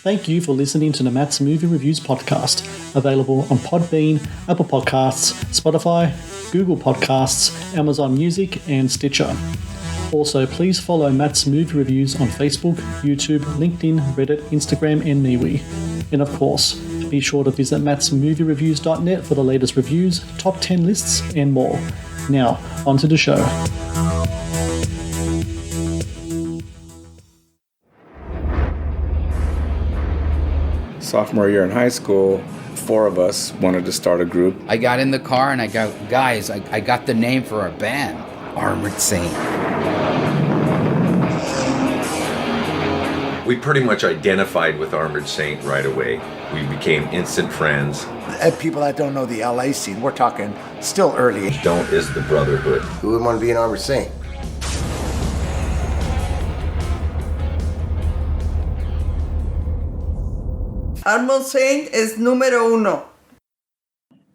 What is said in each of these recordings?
Thank you for listening to the Matt's Movie Reviews podcast, available on Podbean, Apple Podcasts, Spotify, Google Podcasts, Amazon Music, and Stitcher. Also, please follow Matt's Movie Reviews on Facebook, YouTube, LinkedIn, Reddit, Instagram, and MeWe. And of course, be sure to visit mattsmoviereviews.net for the latest reviews, top 10 lists, and more. Now, on to the show. Sophomore year in high school, 4 of us wanted to start a group. I got in the car and I go, guys, I got the name for our band, Armored Saint. We pretty much identified with Armored Saint right away. We became instant friends. People that don't know the LA scene, we're talking still early. Don't is the brotherhood. Who would want to be an Armored Saint? Armored Saint es número uno.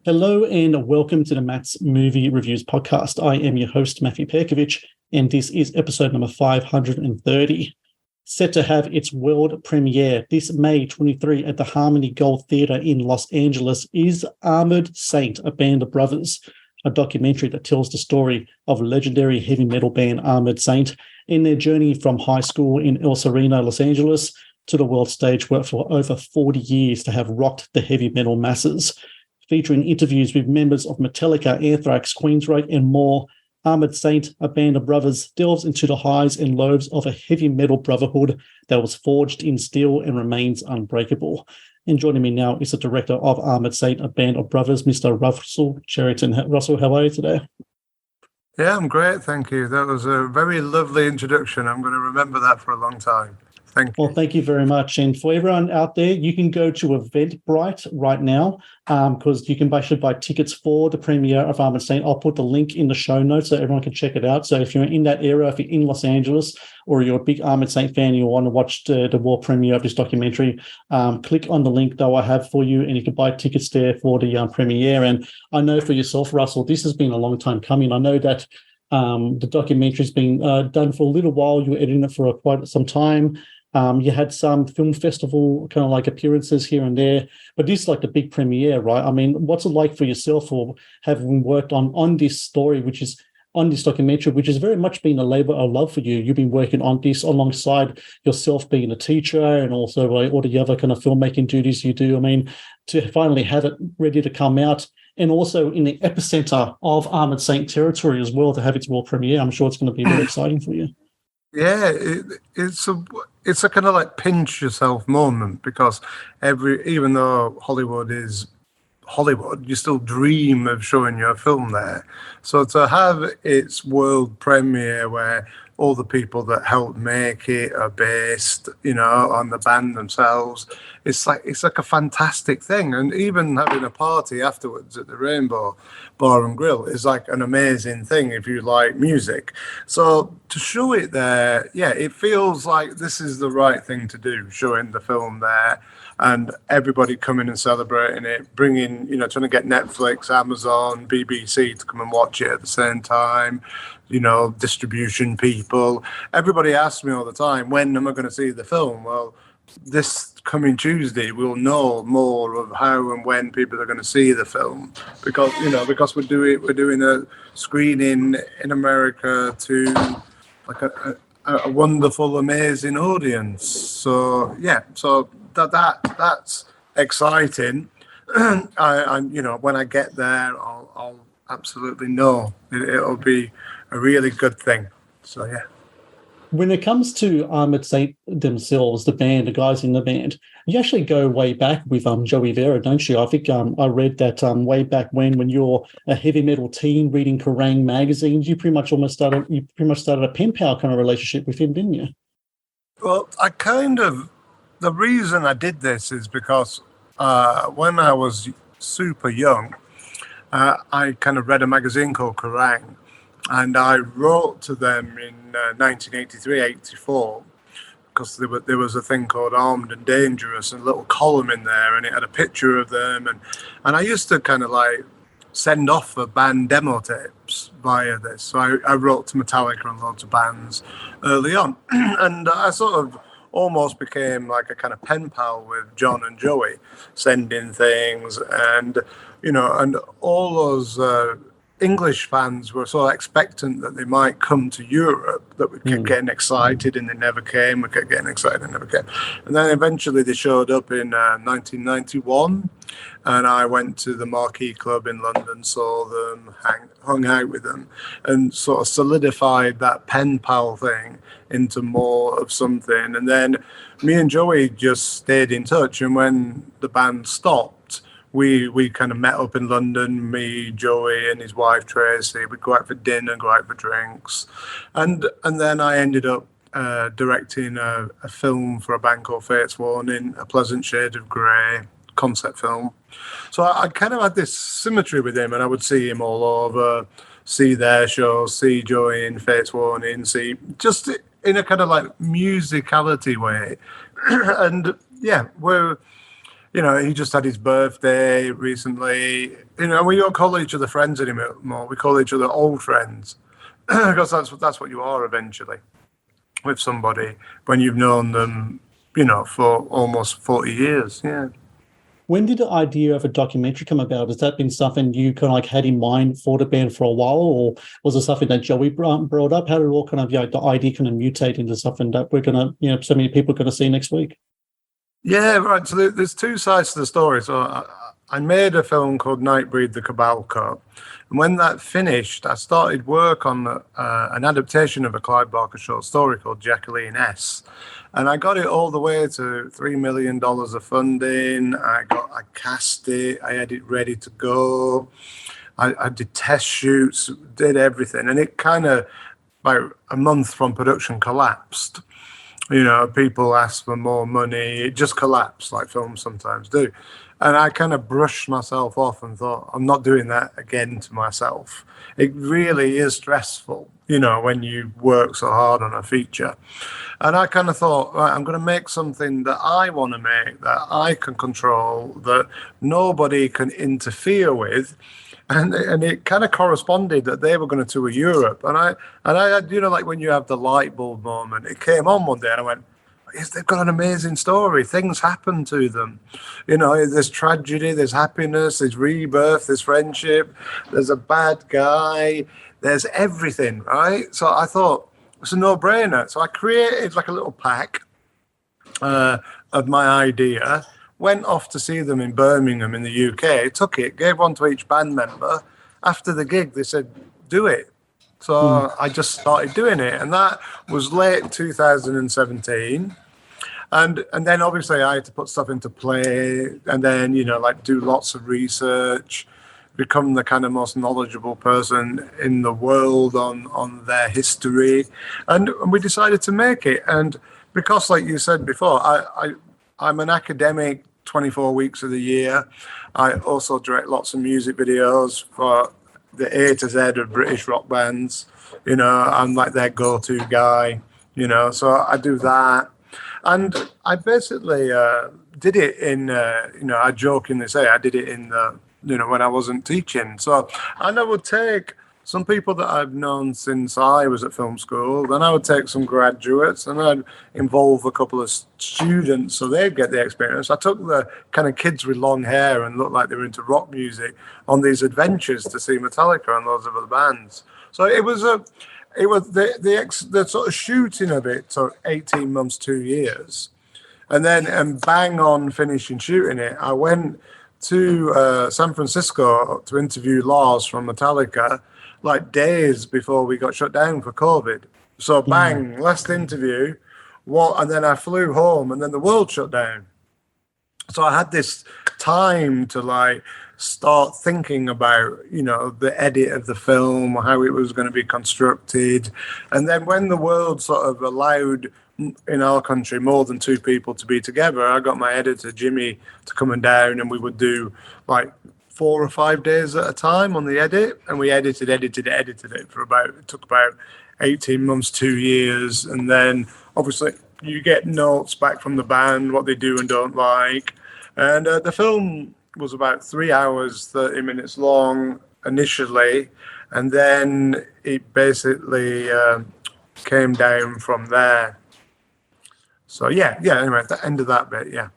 Hello and welcome to the Matt's Movie Reviews podcast. I am your host, Matthew Pejkovic, and this is episode number 530. Set to have its world premiere this May 23 at the Harmony Gold Theatre in Los Angeles is Armored Saint, a band of brothers, a documentary that tells the story of legendary heavy metal band Armored Saint in their journey from high school in El Soreno, Los Angeles, to the world stage where for over 40 years to have rocked the heavy metal masses. Featuring interviews with members of Metallica, Anthrax, Queensrÿche, and more, Armored Saint, a band of brothers, delves into the highs and lows of a heavy metal brotherhood that was forged in steel and remains unbreakable. And joining me now is the director of Armored Saint, a band of brothers, Mr. Russell Cherrington. Russell, how are you today? Yeah, I'm great, thank you. That was a very lovely introduction. I'm going to remember that for a long time. Thank you. Well, thank you very much. And for everyone out there, you can go to Eventbrite right now because you can actually buy tickets for the premiere of Armored Saint. I'll put the link in the show notes so everyone can check it out. So if you're in that area, if you're in Los Angeles or you're a big Armored Saint fan and you want to watch the world premiere of this documentary, click on the link that I have for you and you can buy tickets there for the premiere. And I know for yourself, Russell, this has been a long time coming. I know that the documentary's been done for a little while. You were editing it for quite some time. You had some film festival kind of like appearances here and there, but this is like the big premiere, right? I mean, what's it like for yourself for having worked on this story, which is on this documentary, which has very much been a labor of love for you? You've been working on this alongside yourself being a teacher and also all the other kind of filmmaking duties you do. I mean, to finally have it ready to come out and also in the epicenter of Armored Saint territory as well to have its world premiere, I'm sure it's going to be very exciting for you. Yeah, it's a kind of like pinch yourself moment because even though Hollywood is Hollywood, you still dream of showing your film there. So to have its world premiere where all the people that helped make it are based, on the band themselves, it's like a fantastic thing. And even having a party afterwards at the Rainbow Bar and Grill is like an amazing thing if you like music. So to show it there, yeah, it feels like this is the right thing to do, showing the film there and everybody coming and celebrating it, bringing, trying to get Netflix, Amazon, BBC to come and watch it at the same time, distribution people. Everybody asks me all the time, when am I going to see the film? Well, this coming Tuesday, we'll know more of how and when people are going to see the film because we're doing a screening in America to like a wonderful, amazing audience. So yeah, that's exciting. I when I get there, I'll absolutely know it'll be a really good thing. So yeah. When it comes to Armored Saint themselves, the band, the guys in the band, you actually go way back with Joey Vera, don't you? I think I read that way back when you're a heavy metal teen reading Kerrang magazines, you pretty much started a pen pal kind of relationship with him, didn't you? Well, the reason I did this is because when I was super young, I kind of read a magazine called Kerrang, and I wrote to them in 1983-84 because there was a thing called Armed and Dangerous and a little column in there, and it had a picture of them, and I used to kind of like send off the band demo tapes via this. So I wrote to Metallica and loads of bands early on, and I sort of almost became like a kind of pen pal with John and Joey, sending things, and and all those English fans were so expectant that they might come to Europe that we kept getting excited, and they never came. We kept getting excited and never came. And then eventually they showed up in 1991, and I went to the Marquee Club in London, saw them, hung out with them, and sort of solidified that pen pal thing into more of something. And then me and Joey just stayed in touch, and when the band stopped, we kind of met up in London, me, Joey, and his wife Tracy. We'd go out for dinner, go out for drinks, and then I ended up directing a film for a band called Fate's Warning, A Pleasant Shade of Grey concept film. So I kind of had this symmetry with him, and I would see him all over, see their shows, see Joey in Fate's Warning, see just in a kind of like musicality way. And yeah, he just had his birthday recently. We don't call each other friends anymore. We call each other old friends, because that's what you are eventually with somebody when you've known them, for almost 40 years. Yeah. When did the idea of a documentary come about? Has that been something you kind of like had in mind for the band for a while, or was it something that Joey brought up? How did it all kind of, the idea kind of mutate into something that we're going to, so many people are going to see next week? Yeah, right. So there's two sides to the story. So I made a film called Nightbreed, the Cabal Cup. And when that finished, I started work on an adaptation of a Clive Barker short story called Jacqueline S. And I got it all the way to $3 million of funding. I cast it. I had it ready to go. I did test shoots, did everything. And it kind of, about a month from production, collapsed. People asked for more money. It just collapsed, like films sometimes do. And I kind of brushed myself off and thought, I'm not doing that again to myself. It really is stressful, when you work so hard on a feature. And I kind of thought, right, I'm going to make something that I want to make, that I can control, that nobody can interfere with. And it kind of corresponded that they were going to tour Europe. And I had, like when you have the light bulb moment, it came on one day and I went, yes, they've got an amazing story. Things happen to them. There's tragedy, there's happiness, there's rebirth, there's friendship, there's a bad guy, there's everything, right? So I thought, it's a no-brainer. So I created like a little pack of my idea, went off to see them in Birmingham in the UK, took it, gave one to each band member. After the gig, they said, do it. So I just started doing it. And that was late 2017. And then obviously I had to put stuff into play and then, do lots of research, become the kind of most knowledgeable person in the world on their history. And we decided to make it. And because, like you said before, I'm an academic 24 weeks of the year. I also direct lots of music videos for the A to Z of British rock bands. I'm like their go-to guy, so I do that. And I basically did it in, I jokingly say I did it in the, when I wasn't teaching. So, and I would take some people that I've known since I was at film school, then I would take some graduates and I'd involve a couple of students so they'd get the experience. I took the kind of kids with long hair and looked like they were into rock music on these adventures to see Metallica and loads of other bands. So the sort of shooting of it took 18 months, 2 years. And then bang on finishing shooting it, I went to San Francisco to interview Lars from Metallica, like days before we got shut down for COVID. So bang, last interview, and then I flew home and then the world shut down. So I had this time to start thinking about, the edit of the film, how it was going to be constructed. And then when the world sort of allowed in our country more than two people to be together, I got my editor, Jimmy, to come down and we would do 4 or 5 days at a time on the edit, and we edited it for it took about 18 months, 2 years, and then obviously you get notes back from the band, what they do and don't like, and the film was about 3 hours, 30 minutes long initially, and then it basically came down from there. So yeah. Anyway, at the end of that bit, yeah.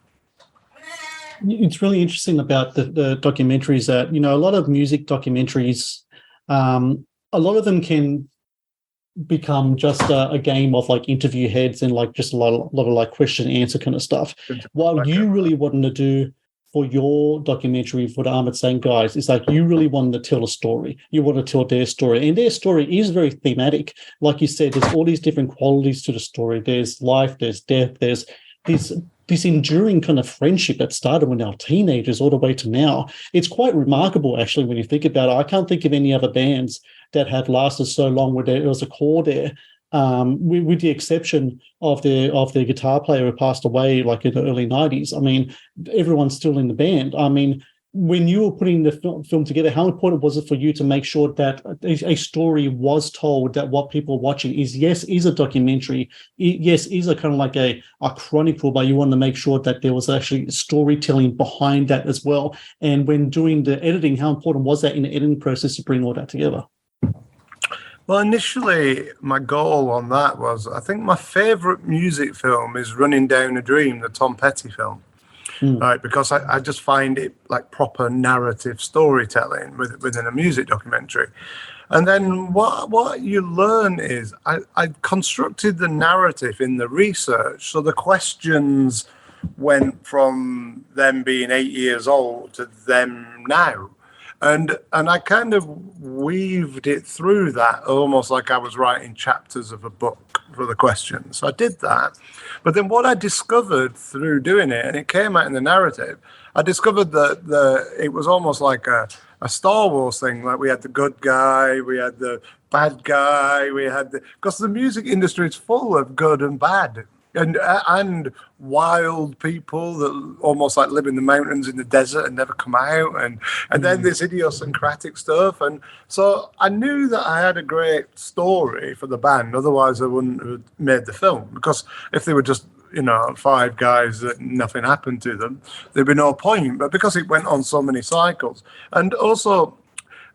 It's really interesting about the documentaries that, a lot of music documentaries, a lot of them can become just a game of like interview heads and like just a lot of like question and answer kind of stuff. What you really wanted to do for your documentary for the Armored Saint guys is like you really wanted to tell a story. You want to tell their story, and their story is very thematic. Like you said, there's all these different qualities to the story. There's life, there's death, there's this enduring kind of friendship that started when they were teenagers all the way to now. It's quite remarkable, actually, when you think about it. I can't think of any other bands that have lasted so long where there was a core there, with the exception of the guitar player who passed away like in the early 90s. I mean, everyone's still in the band. I mean, when you were putting the film together, how important was it for you to make sure that a story was told, that what people are watching is a documentary, yes, is a kind of like a chronicle, but you want to make sure that there was actually storytelling behind that as well? And when doing the editing, how important was that in the editing process to bring all that together? Well, initially, my goal on that was, I think my favourite music film is Running Down a Dream, the Tom Petty film. Right, because I just find it like proper narrative storytelling within a music documentary. And then what you learn is I constructed the narrative in the research. So the questions went from them being 8 years old to them now. And I kind of weaved it through that almost like I was writing chapters of a book for the questions. So I did that. But then what I discovered through doing it, and it came out in the narrative, I discovered that it was almost like a Star Wars thing. Like we had the good guy, we had the bad guy, because the music industry is full of good and bad. And wild people that almost like live in the mountains in the desert and never come out, and then this idiosyncratic stuff. And so I knew that I had a great story for the band, otherwise I wouldn't have made the film, because if they were just five guys that nothing happened to them, there'd be no point. But because it went on so many cycles, and also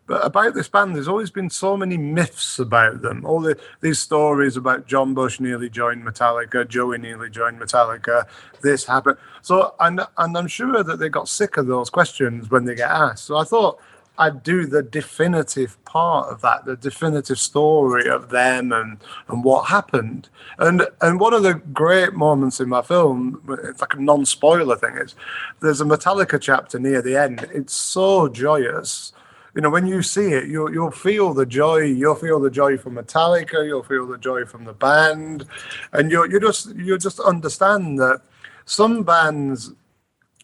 but about this band, there's always been so many myths about them. All these stories about John Bush nearly joined Metallica, Joey nearly joined Metallica, this happened. So, and I'm sure that they got sick of those questions when they get asked. So I thought I'd do the definitive part of that, the definitive story of them and what happened. And one of the great moments in my film, it's like a non-spoiler thing, is there's a Metallica chapter near the end. It's so joyous. When you see it, you'll feel the joy. You'll feel the joy from Metallica. You'll feel the joy from the band, and you just understand that some bands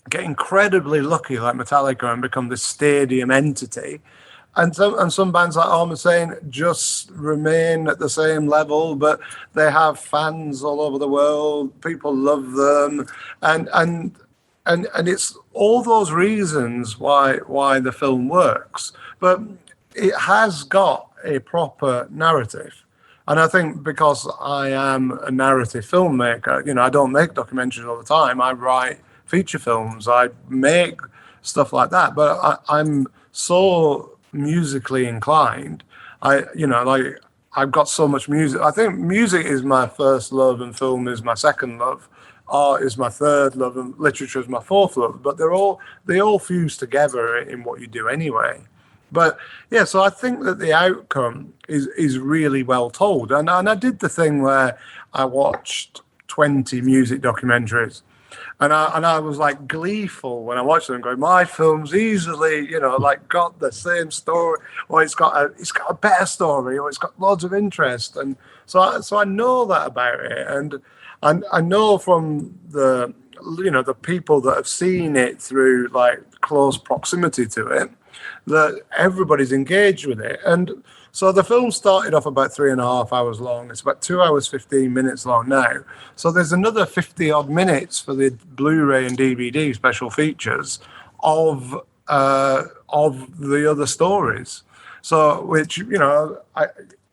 get incredibly lucky, like Metallica, and become this stadium entity, and some bands like Armored Saint just remain at the same level, but they have fans all over the world. People love them, and it's all those reasons why the film works, but it has got a proper narrative. And I think because I am a narrative filmmaker, I don't make documentaries all the time. I write feature films, I make stuff like that, but I'm so musically inclined. I've got so much music. I think music is my first love and film is my second love. Art is my third love and literature is my fourth love, but they all fuse together in what you do anyway. But yeah, so I think that the outcome is really well told. And I did the thing where I watched 20 music documentaries, and I was like gleeful when I watched them, going, my film's easily, got the same story, or it's got a better story, or it's got loads of interest. And so I know that about it. And I know from the people that have seen it through like close proximity to it that everybody's engaged with it. And so the film started off about 3.5 hours long. It's about 2 hours 15 minutes long now. So there's another 50 odd minutes for the Blu-ray and DVD special features of the other stories. So which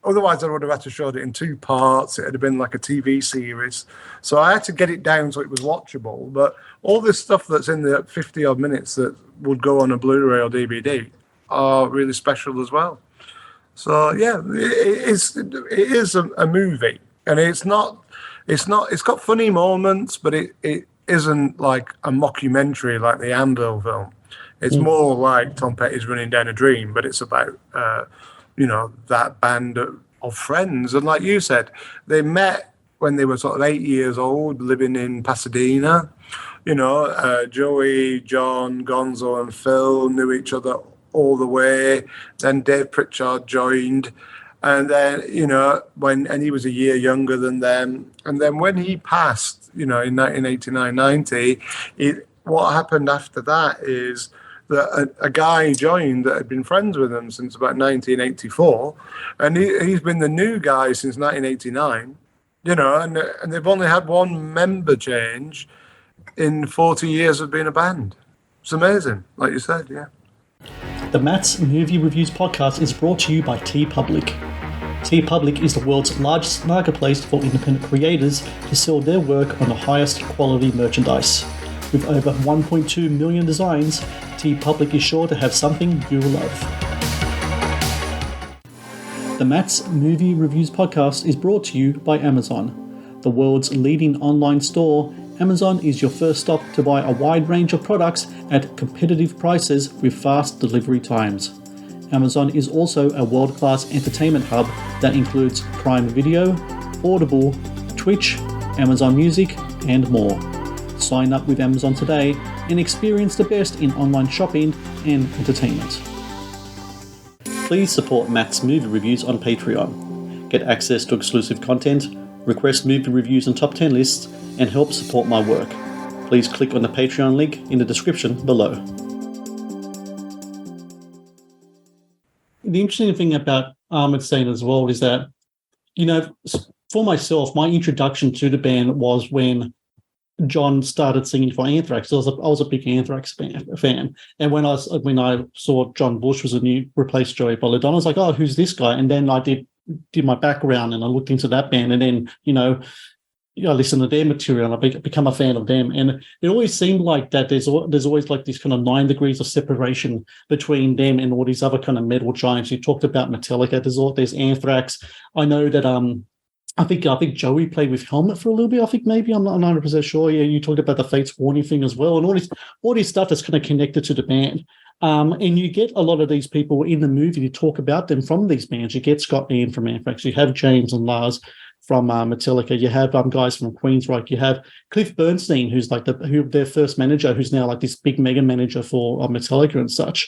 otherwise, I would have had to show it in 2 parts. It would have been like a TV series. So I had to get it down so it was watchable. But all this stuff that's in the 50-odd minutes that would go on a Blu-ray or DVD are really special as well. So, yeah, it is a movie. And it's not It's not. It's got funny moments, but it isn't like a mockumentary like the Anvil film. It's more like Tom Petty's Running Down a Dream, but it's about that band of friends. And like you said, they met when they were sort of 8 years old, living in Pasadena. Joey, John, Gonzo, and Phil knew each other all the way. Then Dave Pritchard joined. And then, and he was a year younger than them. And then when he passed, in 1989-90, what happened after that is that a guy joined that had been friends with him since about 1984. And he's been the new guy since 1989, and they've only had one member change in 40 years of being a band. It's amazing, like you said, yeah. The Matt's Movie Reviews podcast is brought to you by TeePublic. TeePublic is the world's largest marketplace for independent creators to sell their work on the highest quality merchandise. With over 1.2 million designs, TeePublic is sure to have something you will love. The Matt's Movie Reviews podcast is brought to you by Amazon. The world's leading online store, Amazon is your first stop to buy a wide range of products at competitive prices with fast delivery times. Amazon is also a world-class entertainment hub that includes Prime Video, Audible, Twitch, Amazon Music, and more. Sign up with Amazon today and experience the best in online shopping and entertainment. Please support Matt's Movie Reviews on Patreon. Get access to exclusive content, request movie reviews and top 10 lists, and help support my work. Please click on the Patreon link in the description below. The interesting thing about Armored Saint as well is that, for myself, my introduction to the band was when John started singing for Anthrax. I was a big Anthrax fan, and when I saw John Bush was replaced Joey Belladonna, I was like, oh, who's this guy? And then I did my background and I looked into that band, and then I listened to their material and I become a fan of them. And it always seemed like that there's always like this kind of 9 degrees of separation between them and all these other kind of metal giants. You talked about Metallica. There's Anthrax. I know that I think Joey played with Helmet for a little bit. I think maybe I'm not 100% sure. Yeah, you talked about the Fates Warning thing as well, and all this stuff that's kind of connected to the band. And you get a lot of these people in the movie to talk about them from these bands. You get Scott Ian from Anthrax. You have James and Lars from Metallica. You have guys from Queensryche. You have Cliff Bernstein, who's like their first manager, who's now like this big mega manager for Metallica and such.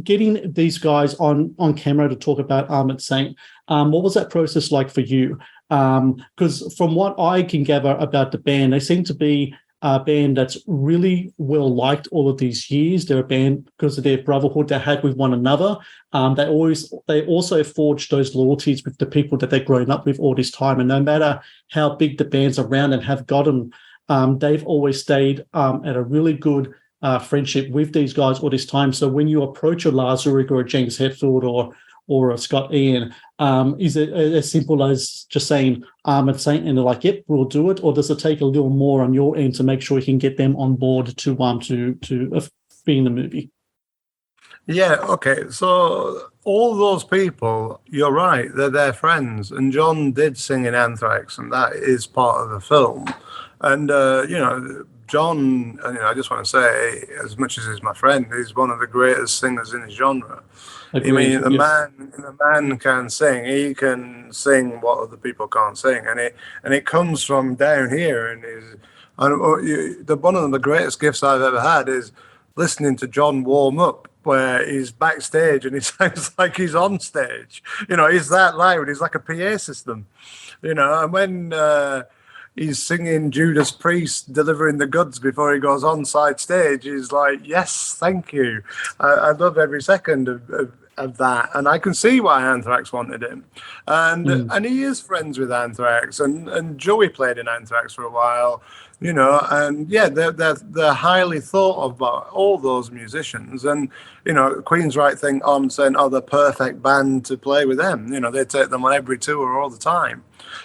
Getting these guys on camera to talk about Armored Saint, what was that process like for you? Because from what I can gather about the band, they seem to be a band that's really well liked all of these years. They're a band because of their brotherhood they had with one another. They also forged those loyalties with the people that they've grown up with all this time. And no matter how big the bands around and have gotten, they've always stayed at a really good friendship with these guys all this time. So when you approach a Lars Ulrich or a James Hetfield or a Scott Ian, is it as simple as just saying Armored Saint and they're like, yep, we'll do it? Or does it take a little more on your end to make sure you can get them on board to be in the movie? Yeah, okay. So all those people, you're right, they're their friends. And John did sing in Anthrax, and that is part of the film. And, John, I just want to say, as much as he's my friend, he's one of the greatest singers in his genre. Agreed. I mean, the man can sing. He can sing what other people can't sing, and it comes from down here. And one of the greatest gifts I've ever had is listening to John warm up, where he's backstage and he sounds like he's on stage. He's that loud. He's like a PA system. And when he's singing Judas Priest, delivering the goods before he goes on side stage, he's like, yes, thank you. I love every second of that, and I can see why Anthrax wanted him, and he is friends with Anthrax, and Joey played in Anthrax for a while, and yeah, they're highly thought of by all those musicians, and Queensryche think saying, oh, the perfect band to play with them. They take them on every tour all the time,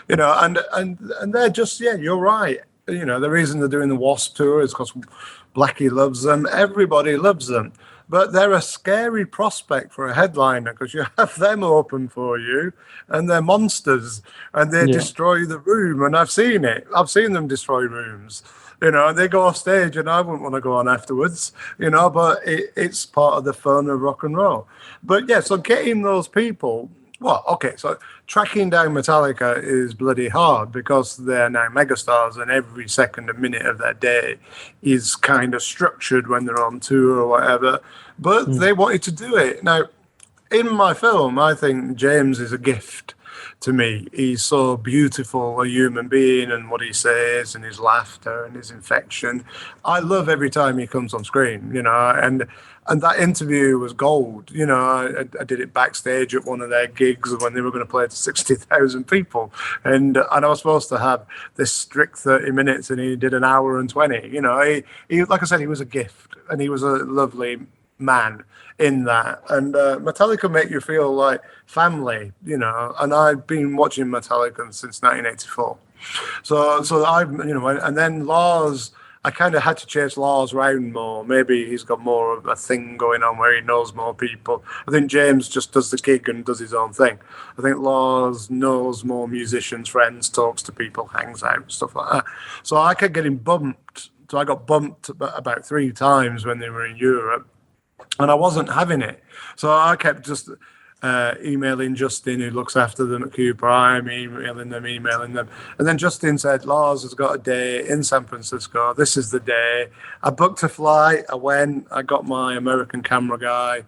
and they're just, yeah, you're right. The reason they're doing the Wasp tour is because Blackie loves them. Everybody loves them. but they're a scary prospect for a headliner because you have them open for you, and they're monsters, and they destroy the room. And I've seen it. I've seen them destroy rooms. And they go off stage, and I wouldn't want to go on afterwards. But it's part of the fun of rock and roll. But yeah, so getting those people. Well, okay, so tracking down Metallica is bloody hard because they're now megastars, and every second and minute of their day is kind of structured when they're on tour or whatever. But they wanted to do it. Now, in my film, I think James is a gift to me. He's so beautiful a human being, and what he says and his laughter and his infection. I love every time he comes on screen, and that interview was gold. I did it backstage at one of their gigs when they were going to play to 60,000 people, and I was supposed to have this strict 30 minutes, and he did an hour and 20. He like I said, he was a gift, and he was a lovely man in that. And Metallica make you feel like family, and I've been watching Metallica since 1984. So I've, and then Lars, I kind of had to chase Lars round more. Maybe he's got more of a thing going on where he knows more people. I think James just does the gig and does his own thing. I think Lars knows more musicians, friends, talks to people, hangs out, stuff like that. So I kept getting bumped. So I got bumped about 3 times when they were in Europe, and I wasn't having it. So I kept just emailing Justin, who looks after them at Q Prime, emailing them. And then Justin said, Lars has got a day in San Francisco. This is the day. I booked a flight. I went. I got my American camera guy.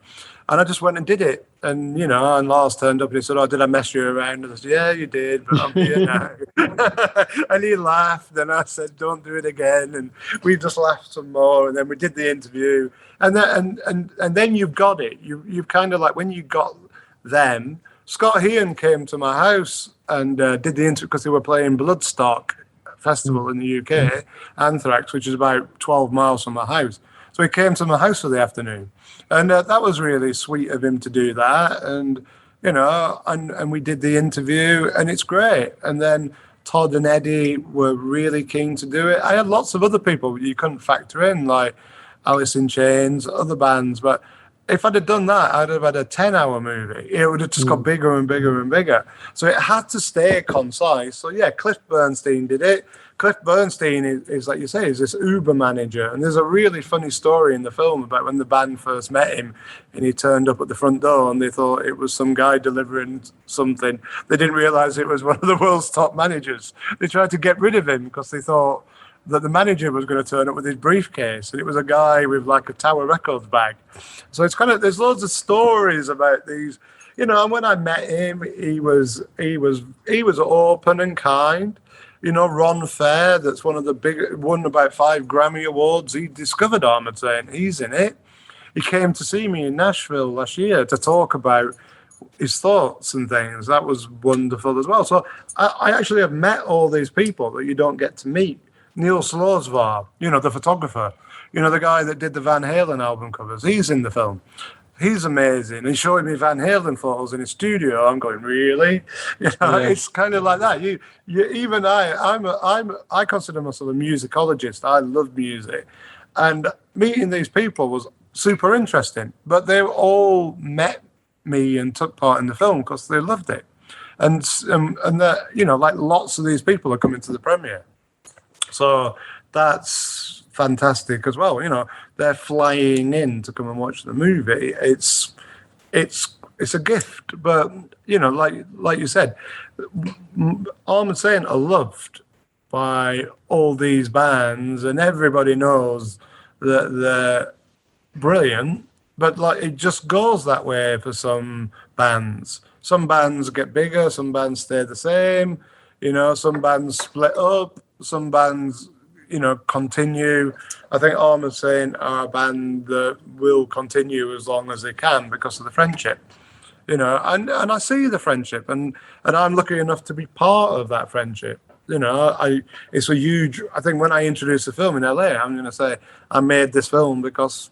And I just went and did it. And, and Lars turned up and he said, did I mess you around? And I said, yeah, you did, but I'm here now. And he laughed. And I said, don't do it again. And we just laughed some more. And then we did the interview. And then you've got it. You've kind of like, when you got them, Scott Hean came to my house and did the interview because they were playing Bloodstock Festival in the UK, Anthrax, which is about 12 miles from my house. So he came to my house for the afternoon. And that was really sweet of him to do that. And, and we did the interview, and it's great. And then Todd and Eddie were really keen to do it. I had lots of other people you couldn't factor in, like Alice in Chains, other bands. But if I'd have done that, I'd have had a 10-hour movie. It would have just got bigger and bigger and bigger. So it had to stay concise. So, yeah, Cliff Bernstein did it. Cliff Bernstein is, like you say, is this Uber manager. And there's a really funny story in the film about when the band first met him and he turned up at the front door and they thought it was some guy delivering something. They didn't realize it was one of the world's top managers. They tried to get rid of him because they thought that the manager was going to turn up with his briefcase, and it was a guy with like a Tower Records bag. So it's kind of, there's loads of stories about these, and when I met him, he was open and kind. Ron Fair, that's one of the big, won about 5 Grammy Awards. He discovered Armored Saint. He's in it. He came to see me in Nashville last year to talk about his thoughts and things. That was wonderful as well. So I actually have met all these people that you don't get to meet. Neil Slozvar, the photographer, the guy that did the Van Halen album covers. He's in the film. He's amazing. He's showing me Van Halen photos in his studio. I'm going, really? It's kind of like that. Even I consider myself a musicologist. I love music, and meeting these people was super interesting. But they all met me and took part in the film because they loved it, and that like lots of these people are coming to the premiere, so that's fantastic as well. They're flying in to come and watch the movie. It's a gift, but like you said, Armored Saint are loved by all these bands, and everybody knows that they're brilliant. But like it just goes that way for some bands. Some bands get bigger, some bands stay the same. Some bands split up, some bands continue. I think Armored Saint are a band that will continue as long as they can because of the friendship, and I see the friendship, and I'm lucky enough to be part of that friendship. It's a huge. I think when I introduce the film in LA, I'm going to say I made this film because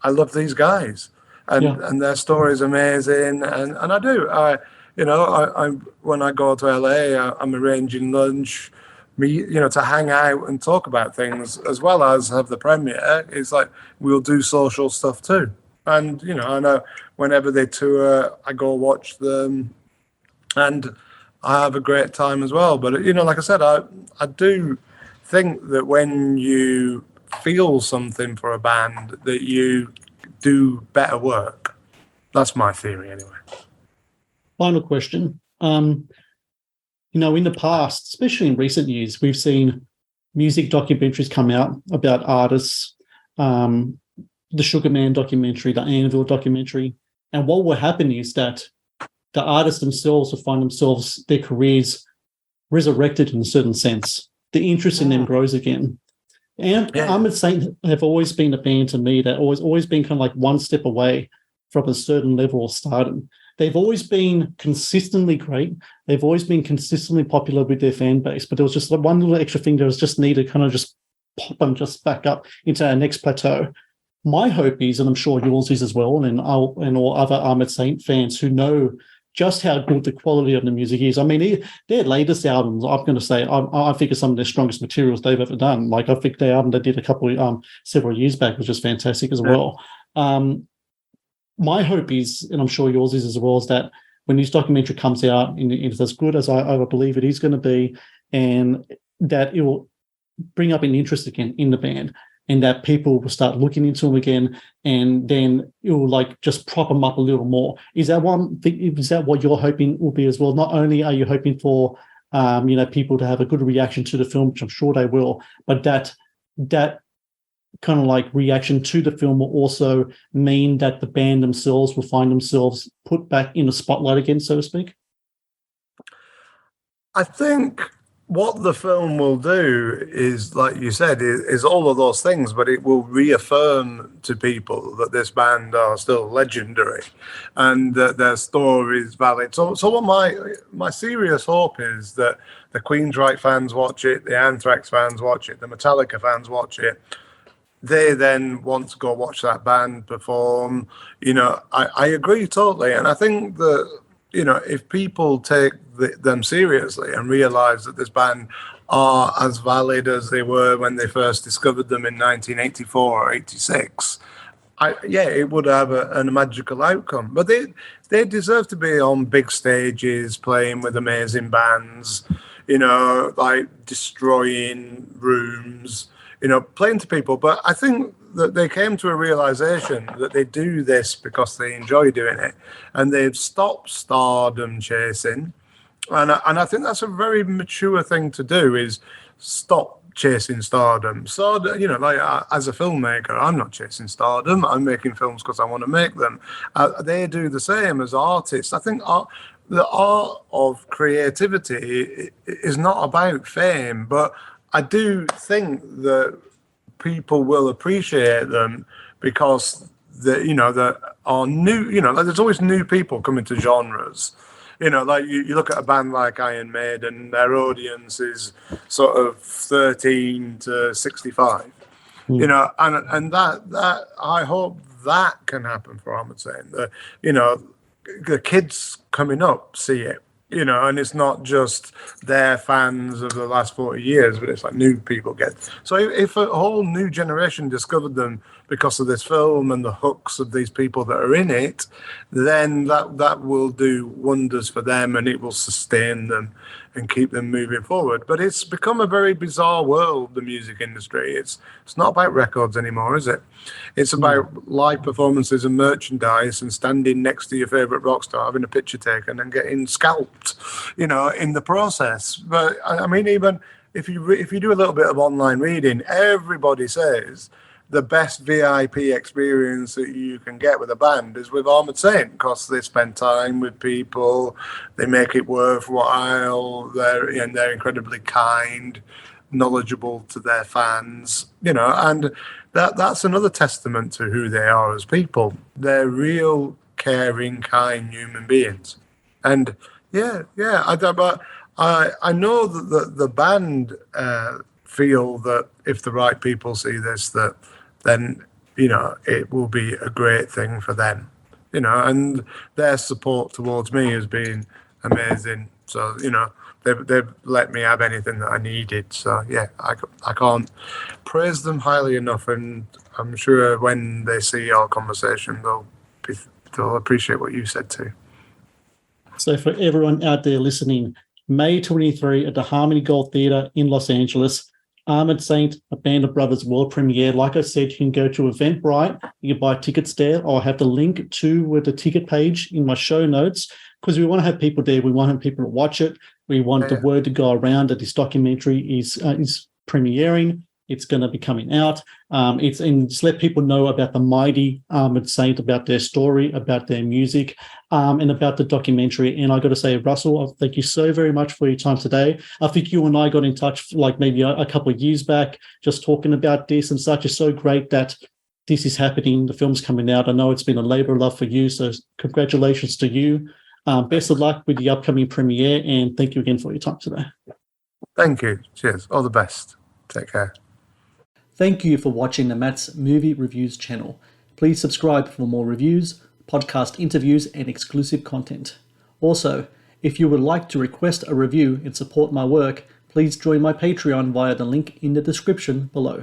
I love these guys, and their story is amazing, and I do. I when I go to LA, I'm arranging lunch. To hang out and talk about things as well as have the premiere. It's like we'll do social stuff too. And I know whenever they tour, I go watch them, and I have a great time as well. But like I said, I do think that when you feel something for a band, that you do better work. That's my theory, anyway. Final question. In the past, especially in recent years, we've seen music documentaries come out about artists, the Sugar Man documentary, the Anvil documentary. And what will happen is that the artists themselves will find themselves, their careers resurrected in a certain sense. The interest in them grows again. And Armored Saint have always been a band to me that always been kind of like one step away from a certain level of stardom. They've always been consistently great. They've always been consistently popular with their fan base, but there was just like one little extra thing that was just needed to kind of just pop them just back up into our next plateau. My hope is, and I'm sure yours is as well, and all other Armored Saint fans who know just how good the quality of the music is. I mean, their latest albums, I'm going to say, I think are some of their strongest materials they've ever done. Like, I think the album they did several years back was just fantastic as well. My hope is, and I'm sure yours is as well, is that when this documentary comes out, and it's as good as I believe it is going to be, and that it will bring up an interest again in the band, and that people will start looking into them again, and then it will like just prop them up a little more. Is that what you're hoping will be as well? Not only are you hoping for people to have a good reaction to the film, which I'm sure they will, but that kind of like reaction to the film will also mean that the band themselves will find themselves put back in the spotlight again, so to speak? I think what the film will do is, like you said, is all of those things, but it will reaffirm to people that this band are still legendary and that their story is valid. So what my serious hope is that the Queensryche fans watch it, the Anthrax fans watch it, the Metallica fans watch it. They then want to go watch that band perform. I agree totally. And I think that, if people take them seriously and realize that this band are as valid as they were when they first discovered them in 1984 or 86, it would have a magical outcome. But they deserve to be on big stages, playing with amazing bands, like destroying rooms, playing to people. But I think that they came to a realization that they do this because they enjoy doing it, and they've stopped stardom chasing. And I think that's a very mature thing to do, is stop chasing stardom. So, as a filmmaker, I'm not chasing stardom. I'm making films because I want to make them. They do the same as artists. I think the art of creativity is not about fame, but I do think that people will appreciate them because that are new. Like there's always new people coming to genres. Like you look at a band like Iron Maiden, their audience is sort of 13 to 65. And that I hope that can happen for Armored Saint. The kids coming up see it. And it's not just their fans of the last 40 years, but it's like new people get. So if a whole new generation discovered them because of this film and the hooks of these people that are in it, then that will do wonders for them, and it will sustain them and keep them moving forward. But it's become a very bizarre world, the music industry. It's not about records anymore, is it? It's about live performances and merchandise and standing next to your favorite rock star, having a picture taken and getting scalped, in the process. But I mean, even if you do a little bit of online reading, everybody says the best VIP experience that you can get with a band is with Armored Saint, because they spend time with people, they make it worthwhile, they're incredibly kind, knowledgeable to their fans, and that's another testament to who they are as people. They're real, caring, kind human beings. And I know that the band feel that if the right people see this, then it will be a great thing for them, and their support towards me has been amazing. So they've let me have anything that I needed. So yeah, I can't praise them highly enough, and I'm sure when they see our conversation, they'll appreciate what you said too. So for everyone out there listening, May 23 at the Harmony Gold Theatre in Los Angeles, Armored Saint, a Band of Brothers world premiere. Like I said, you can go to Eventbrite. You can buy tickets there. I'll have the link to the ticket page in my show notes, because we want to have people there. We want people to watch it. We want the word to go around that this documentary is premiering. It's going to be coming out. And just let people know about the mighty Armored Saint, about their story, about their music, and about the documentary. And I got to say, Russell, thank you so very much for your time today. I think you and I got in touch like maybe a couple of years back, just talking about this and such. It's so great that this is happening. The film's coming out. I know it's been a labor of love for you. So congratulations to you. Best of luck with the upcoming premiere. And thank you again for your time today. Thank you. Cheers. All the best. Take care. Thank you for watching the Matt's Movie Reviews channel. Please subscribe for more reviews, podcast interviews, and exclusive content. Also, if you would like to request a review and support my work, please join my Patreon via the link in the description below.